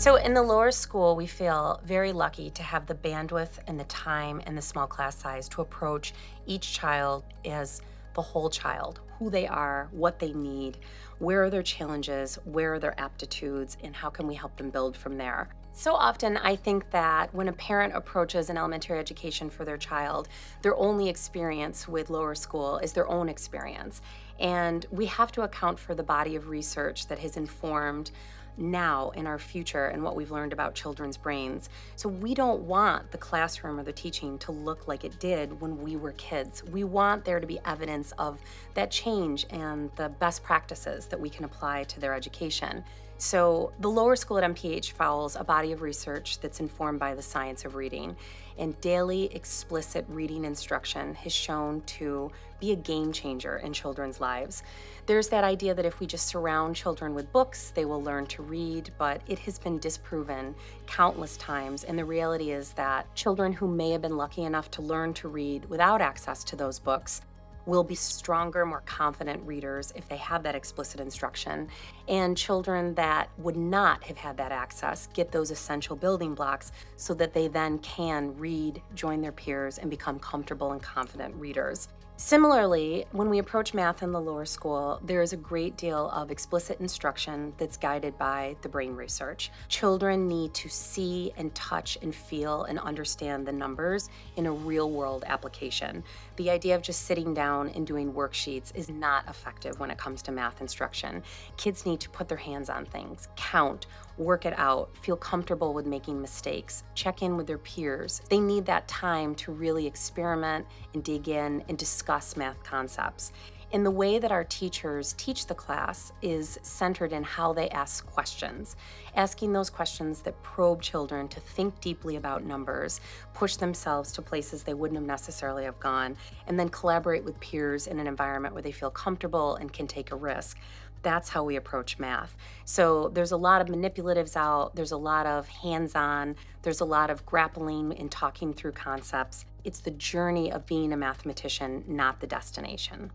So in the lower school, we feel very lucky to have the bandwidth and the time and the small class size to approach each child as the whole child, who they are, what they need, where are their challenges, where are their aptitudes, and how can we help them build from there. So often I think that when a parent approaches an elementary education for their child, their only experience with lower school is their own experience. And we have to account for the body of research that has informed now in our future and what we've learned about children's brains. So we don't want the classroom or the teaching to look like it did when we were kids. We want there to be evidence of that change and the best practices that we can apply to their education. So the lower school at MPH follows a body of research that's informed by the science of reading, and daily explicit reading instruction has shown to be a game changer in children's lives. There's that idea that if we just surround children with books, they will learn to read, but it has been disproven countless times, and the reality is that children who may have been lucky enough to learn to read without access to those books will be stronger, more confident readers if they have that explicit instruction. And children that would not have had that access get those essential building blocks so that they then can read, join their peers, and become comfortable and confident readers. Similarly, when we approach math in the lower school, there is a great deal of explicit instruction that's guided by the brain research. Children need to see and touch and feel and understand the numbers in a real-world application. The idea of just sitting down and doing worksheets is not effective when it comes to math instruction. Kids need to put their hands on things, count, work it out, feel comfortable with making mistakes, check in with their peers. They need that time to really experiment and dig in and discuss math concepts. And the way that our teachers teach the class is centered in how they ask questions, asking those questions that probe children to think deeply about numbers, push themselves to places they wouldn't have necessarily have gone, and then collaborate with peers in an environment where they feel comfortable and can take a risk. That's how we approach math. So there's a lot of manipulatives out, there's a lot of hands-on, there's a lot of grappling and talking through concepts. It's the journey of being a mathematician, not the destination.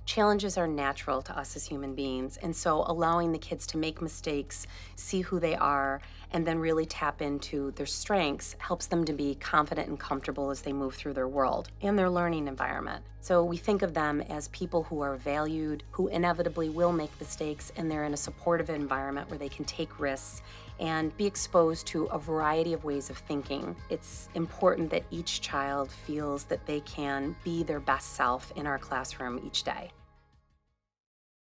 Challenges are natural to us as human beings, and so allowing the kids to make mistakes, see who they are, and then really tap into their strengths helps them to be confident and comfortable as they move through their world and their learning environment. So we think of them as people who are valued, who inevitably will make mistakes, and they're in a supportive environment where they can take risks and be exposed to a variety of ways of thinking. It's important that each child feels that they can be their best self in our classroom each day.